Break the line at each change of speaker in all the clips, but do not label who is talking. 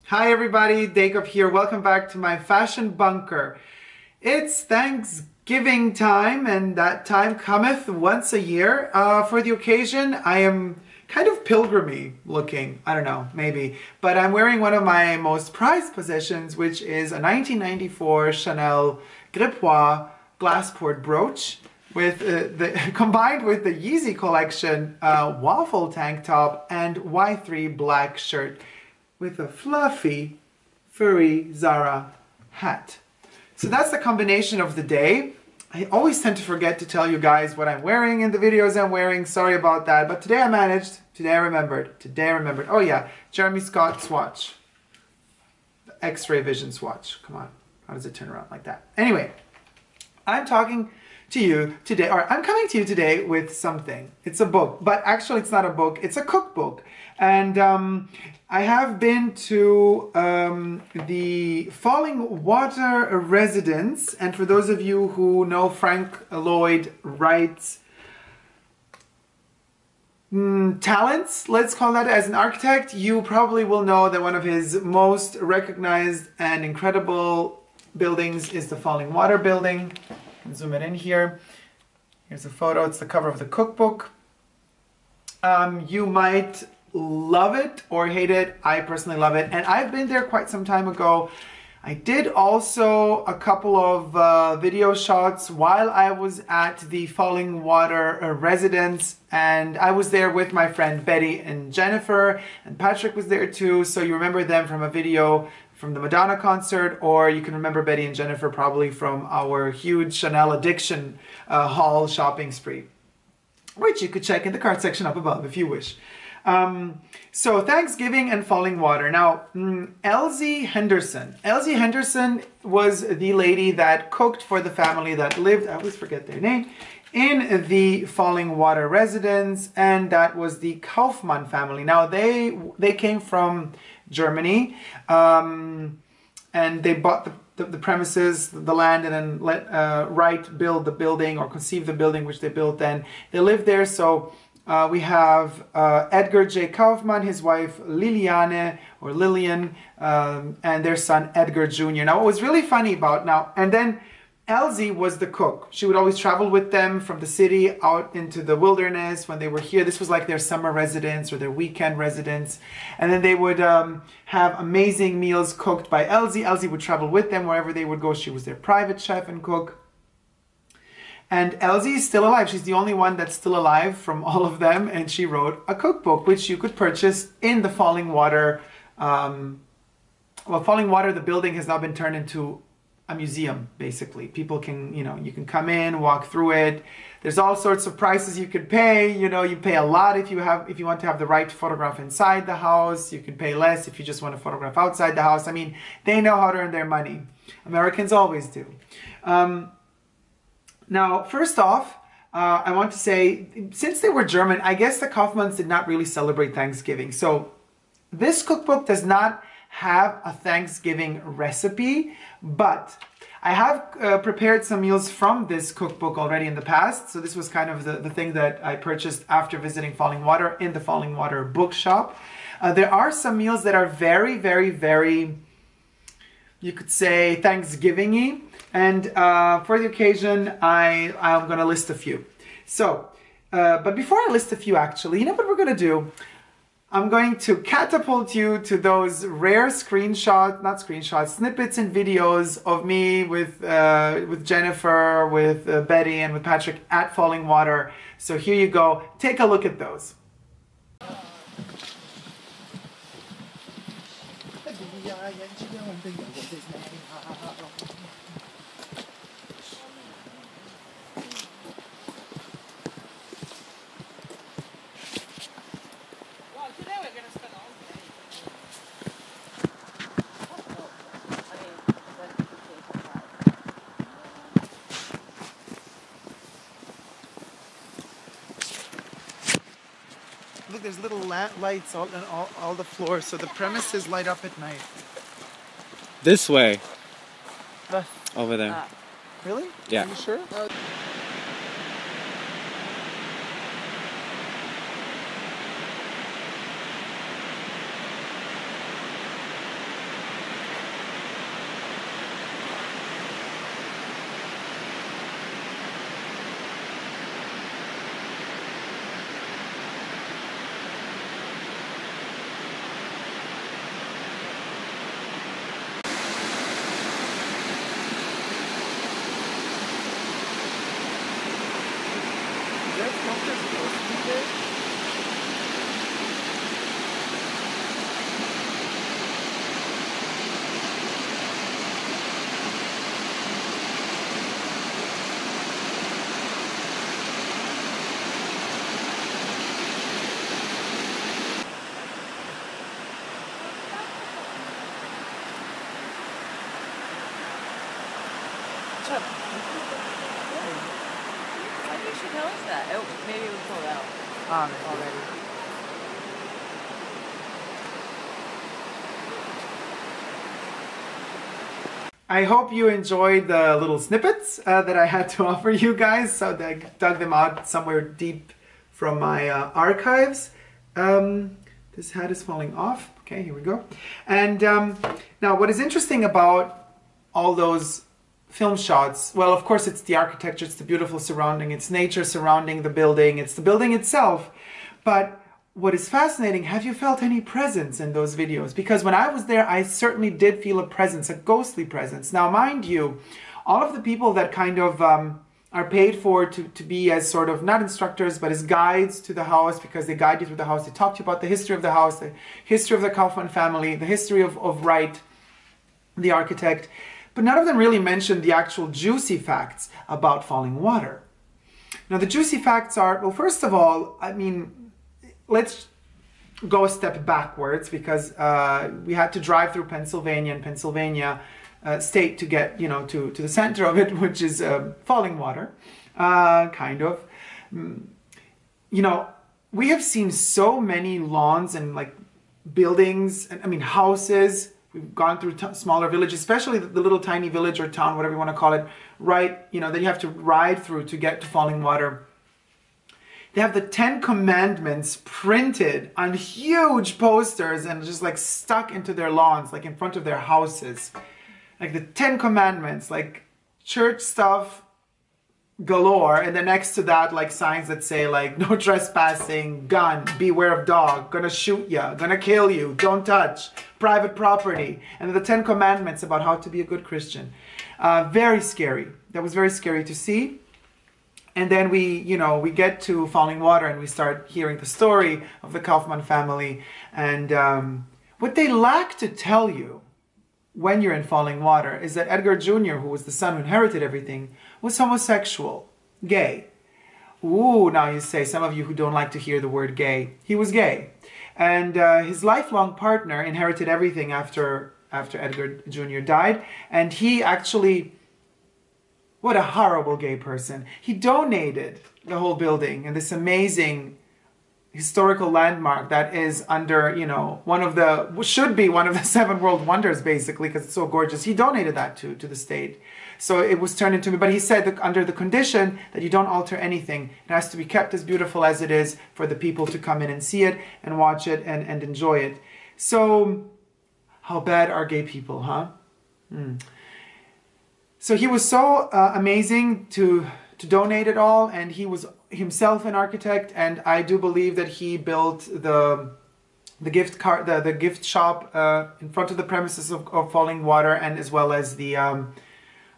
Hi everybody, Dacob here. Welcome back to my fashion bunker. It's Thanksgiving time, and that time cometh once a year. For the occasion, I am kind of pilgrimy looking. I don't know, maybe. But I'm wearing one of my most prized possessions, which is a 1994 Chanel Gripois glass-poured brooch with combined with the Yeezy collection waffle tank top and Y3 black shirt with a fluffy, furry Zara hat. So that's the combination of the day. I always tend to forget to tell you guys what I'm wearing in the videos I'm wearing. Sorry about that. But today I managed. Today I remembered. Oh yeah, Jeremy Scott swatch. The X-ray vision swatch. Come on. How does it turn around like that? Anyway, I'm talking to you today, or I'm coming to you today with something. It's a book, but actually it's not a book, it's a cookbook. And I have been to the Falling Water residence, and for those of you who know Frank Lloyd Wright's talents, let's call that, as an architect, you probably will know that one of his most recognized and incredible buildings is the Falling Water building. Zoom it in here. Here's a photo. It's the cover of the cookbook. You might love it or hate it. I personally love it, and I've been there quite some time ago. I did also a couple of video shots while I was at the Falling Water residence, and I was there with my friend Betty and Jennifer, and Patrick was there too, so you remember them from a video from the Madonna concert, or you can remember Betty and Jennifer probably from our huge Chanel addiction haul shopping spree, which you could check in the card section up above if you wish. So Thanksgiving and Falling Water. Now, Elsie Henderson. Elsie Henderson was the lady that cooked for the family that lived, I always forget their name, in the Falling Water residence, and that was the Kaufmann family. Now, they came from Germany, and they bought the premises, the land, and then let Wright build the building, or conceive the building, which they built then. They lived there, so we have Edgar J. Kaufmann, his wife Liliane, or Lillian, and their son Edgar Jr. Now, what was really funny about now, and then Elsie was the cook. She would always travel with them from the city out into the wilderness when they were here. This was like their summer residence or their weekend residence. And then they would have amazing meals cooked by Elsie. Elsie would travel with them wherever they would go. She was their private chef and cook. And Elsie is still alive. She's the only one that's still alive from all of them. And she wrote a cookbook, which you could purchase in the Falling Water. Falling Water, the building, has now been turned into a museum, basically. People can, you can come in, walk through it. There's all sorts of prices you could pay. You pay a lot if you want to have the right to photograph inside the house. You can pay less if you just want to photograph outside the house. I mean, they know how to earn their money. Americans always do. Now, first off, I want to say, since they were German, I guess the Kaufmanns did not really celebrate Thanksgiving. So this cookbook does not have a Thanksgiving recipe, but I have prepared some meals from this cookbook already in the past. So this was kind of the thing that I purchased after visiting Falling Water in the Falling Water bookshop. There are some meals that are very, very, very, you could say, Thanksgiving-y. And for the occasion, I'm going to list a few. So, but before I list a few, actually, you know what we're going to do? I'm going to catapult you to those rare snippets and videos of me with Jennifer, with Betty, and with Patrick at Falling Water. So here you go. Take a look at those. Look, there's little lights on all the floors, so the premises light up at night.
This way. Over there.
Really?
Yeah.
Are you sure?
Why do you should tell us that? Oh, maybe we pulled out already.
I hope you enjoyed the little snippets that I had to offer you guys. So I dug them out somewhere deep from my archives. This hat is falling off. Okay, here we go. And now what is interesting about all those film shots, well, of course, it's the architecture, it's the beautiful surrounding, it's nature surrounding the building, it's the building itself. But what is fascinating, have you felt any presence in those videos? Because when I was there, I certainly did feel a presence, a ghostly presence. Now, mind you, all of the people that kind of are paid for to be as sort of, not instructors, but as guides to the house, because they guide you through the house. They talk to you about the history of the house, the history of the Kaufmann family, the history of Wright, the architect. But none of them really mentioned the actual juicy facts about falling water. Now, the juicy facts are, well, first of all, I mean, let's go a step backwards, because we had to drive through Pennsylvania, and Pennsylvania state to get, you know, to the center of it, which is falling water, kind of. You know, we have seen so many lawns and like buildings, and I mean houses. We've gone through smaller villages, especially the little tiny village or town, whatever you want to call it, right? You know, that you have to ride through to get to falling water. They have the 10 Commandments printed on huge posters and just like stuck into their lawns, like in front of their houses. Like the 10 Commandments, like church stuff galore. And then next to that, like signs that say like, no trespassing, gun, beware of dog, gonna shoot ya, gonna kill you, don't touch, private property. And the 10 Commandments about how to be a good Christian. Very scary. That was very scary to see. And then we get to falling water and we start hearing the story of the Kaufmann family. And what they lack to tell you when you're in falling water is that Edgar Jr., who was the son who inherited everything, was homosexual, gay. Ooh, now you say, some of you who don't like to hear the word gay, he was gay. And his lifelong partner inherited everything after Edgar Jr. died. And he actually, what a horrible gay person. He donated the whole building and this amazing historical landmark that is under, you know, should be one of the 7 world wonders, basically, because it's so gorgeous. He donated that to the state. So it was turned into, but he said that under the condition that you don't alter anything. It has to be kept as beautiful as it is for the people to come in and see it and watch it and enjoy it. So how bad are gay people, huh? So he was so amazing to donate it all, and he was himself an architect, and I do believe that he built the gift shop in front of the premises of Falling Water, and as well as the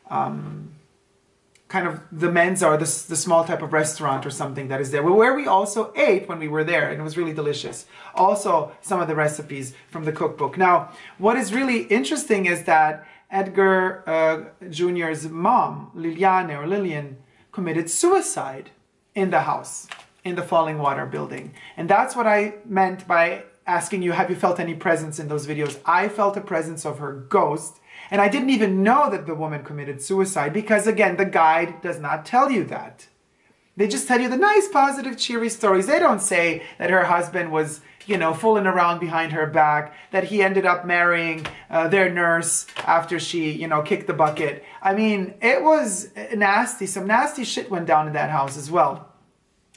kind of the mensa or the small type of restaurant or something that is there, where we also ate when we were there, and it was really delicious. Also, some of the recipes from the cookbook. Now, what is really interesting is that Edgar Jr.'s mom, Lillian, committed suicide in the house, in the Falling Water building. And that's what I meant by asking you, have you felt any presence in those videos? I felt a presence of her ghost, and I didn't even know that the woman committed suicide because, again, the guide does not tell you that. They just tell you the nice, positive, cheery stories. They don't say that her husband was, you know, fooling around behind her back, that he ended up marrying their nurse after she, you know, kicked the bucket. I mean, it was nasty. Some nasty shit went down in that house as well.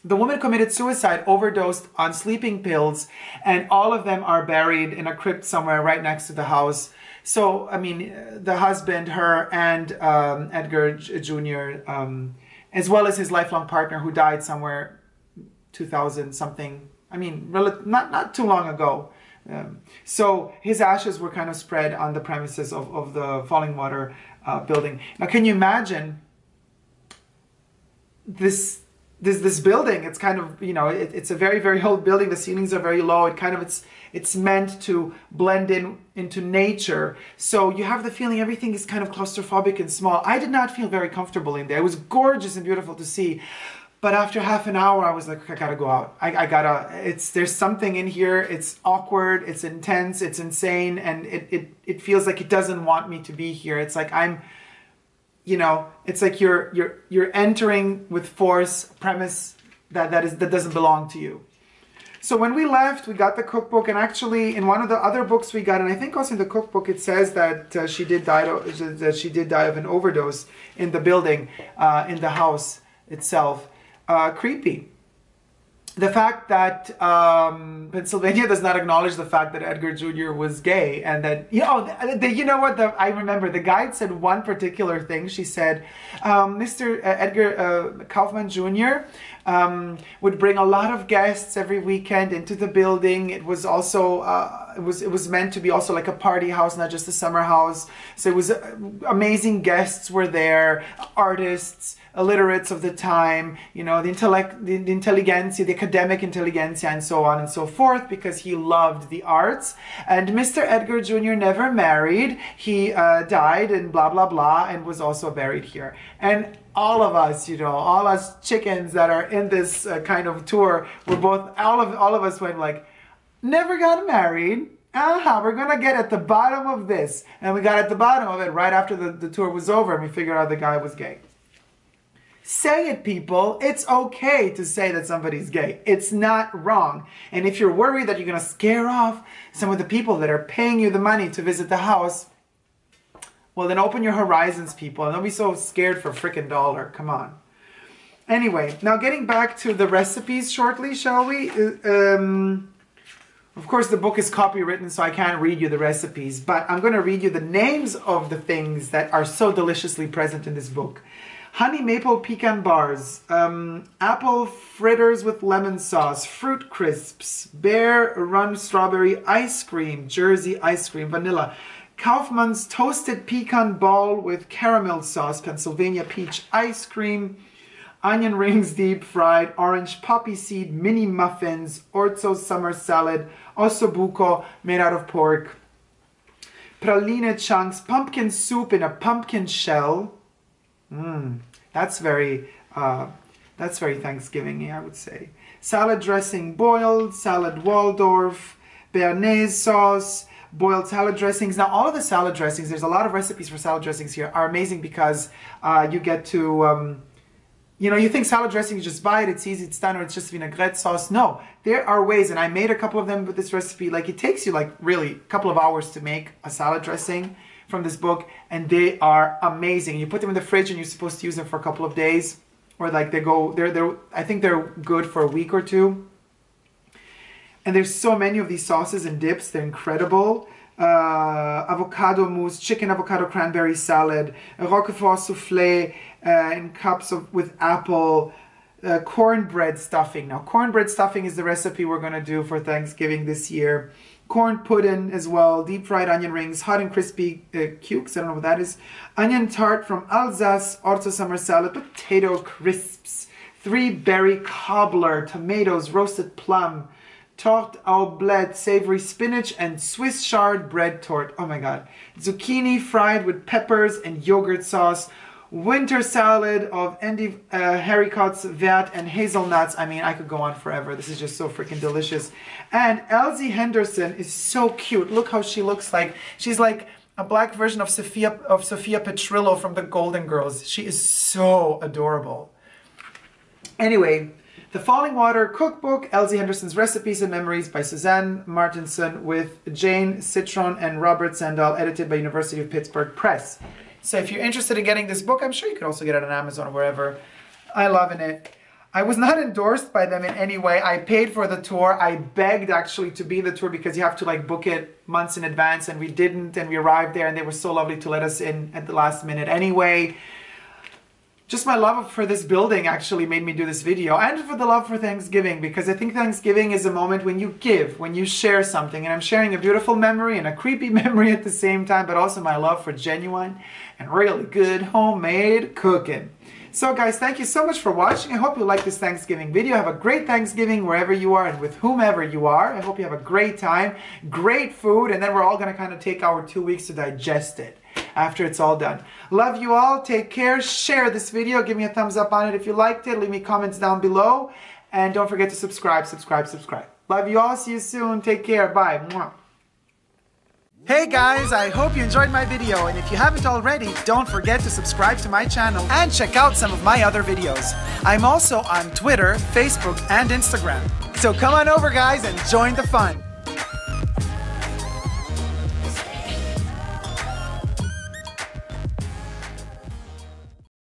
The woman committed suicide, overdosed on sleeping pills, and all of them are buried in a crypt somewhere right next to the house. So, I mean, the husband, her, and Edgar Jr., as well as his lifelong partner who died somewhere 2000 something. I mean, not too long ago. So his ashes were kind of spread on the premises of the Falling Water building. Now, can you imagine this building? It's kind of, you know, it's a very, very old building. The ceilings are very low. It's meant to blend into nature. So you have the feeling everything is kind of claustrophobic and small. I did not feel very comfortable in there. It was gorgeous and beautiful to see. But after half an hour, I was like, I gotta go out. There's something in here. It's awkward, it's intense, it's insane, and it feels like it doesn't want me to be here. It's like you know, it's like you're entering with force a premise that doesn't belong to you. So when we left, we got the cookbook, and actually in one of the other books we got, and I think also in the cookbook it says that she did die of an overdose in the building, in the house itself. Creepy. The fact that Pennsylvania does not acknowledge the fact that Edgar Jr. was gay, and that, you know what, I remember the guide said one particular thing. She said, Mr. Edgar Kaufman Jr. Would bring a lot of guests every weekend into the building. It was also, it was meant to be also like a party house, not just a summer house. So it was amazing guests were there, artists, illiterates of the time, you know, the intelligentsia, the academic intelligentsia, and so on and so forth, because he loved the arts. And Mr. Edgar Jr. never married. He died and blah, blah, blah, and was also buried here. And all of us, you know, all us chickens that are in this kind of tour, we're both, all of us went like, never got married. We're gonna get at the bottom of this. And we got at the bottom of it right after the tour was over, and we figured out the guy was gay. Say it, people. It's okay to say that somebody's gay. It's not wrong. And if you're worried that you're going to scare off some of the people that are paying you the money to visit the house, well, then open your horizons, people. And don't be so scared for a frickin' dollar. Come on. Anyway, now getting back to the recipes shortly, shall we? Of course, the book is copywritten, so I can't read you the recipes. But I'm going to read you the names of the things that are so deliciously present in this book. Honey maple pecan bars, apple fritters with lemon sauce, fruit crisps, Bear Run strawberry ice cream, Jersey ice cream, vanilla, Kaufmann's toasted pecan ball with caramel sauce, Pennsylvania peach ice cream, onion rings deep fried, orange poppy seed mini muffins, orzo summer salad, ossobuco made out of pork, praline chunks, pumpkin soup in a pumpkin shell. That's very Thanksgiving-y, I would say. Salad dressing boiled, salad Waldorf, béarnaise sauce, boiled salad dressings. Now, all of the salad dressings, there's a lot of recipes for salad dressings here, are amazing because you get to, you know, you think salad dressing, you just buy it, it's easy, it's done, or it's just vinaigrette sauce. No, there are ways, and I made a couple of them with this recipe. Like, it takes you, like, really a couple of hours to make a salad dressing from this book, and they are amazing. You put them in the fridge and you're supposed to use them for a couple of days, or like I think they're good for a week or two. And there's so many of these sauces and dips, they're incredible. Avocado mousse, chicken avocado cranberry salad, a roquefort souffle in cups with apple, cornbread stuffing. Now, cornbread stuffing is the recipe we're going to do for Thanksgiving this year. Corn pudding as well, deep fried onion rings, hot and crispy cukes, I don't know what that is, onion tart from Alsace, orzo summer salad, potato crisps, 3-berry cobbler, tomatoes, roasted plum, tarte au bled, savory spinach, and Swiss chard bread tort. Oh my god. Zucchini fried with peppers and yogurt sauce, winter salad of haricots, vert, and hazelnuts. I mean, I could go on forever. This is just so freaking delicious. And Elsie Henderson is so cute. Look how she looks like. She's like a black version of Sophia Petrillo from the Golden Girls. She is so adorable. Anyway, The Falling Water Cookbook, Elsie Henderson's Recipes and Memories by Suzanne Martinson with Jane Citron and Robert Sandall, edited by University of Pittsburgh Press. So if you're interested in getting this book, I'm sure you could also get it on Amazon or wherever. I love it. I was not endorsed by them in any way. I paid for the tour. I begged actually to be in the tour because you have to like book it months in advance, and we didn't, and we arrived there and they were so lovely to let us in at the last minute anyway. Just my love for this building actually made me do this video, and for the love for Thanksgiving, because I think Thanksgiving is a moment when you give, when you share something, and I'm sharing a beautiful memory and a creepy memory at the same time, but also my love for genuine and really good homemade cooking. So guys, thank you so much for watching. I hope you like this Thanksgiving video. Have a great Thanksgiving wherever you are and with whomever you are. I hope you have a great time, great food, and then we're all gonna kind of take our 2 weeks to digest it after it's all done. Love you all. Take care. Share this video. Give me a thumbs up on it if you liked it. Leave me comments down below. And don't forget to subscribe. Love you all. See you soon. Take care. Bye. Mwah. Hey guys, I hope you enjoyed my video, and if you haven't already, don't forget to subscribe to my channel and check out some of my other videos. I'm also on Twitter, Facebook, and Instagram. So come on over guys and join the fun.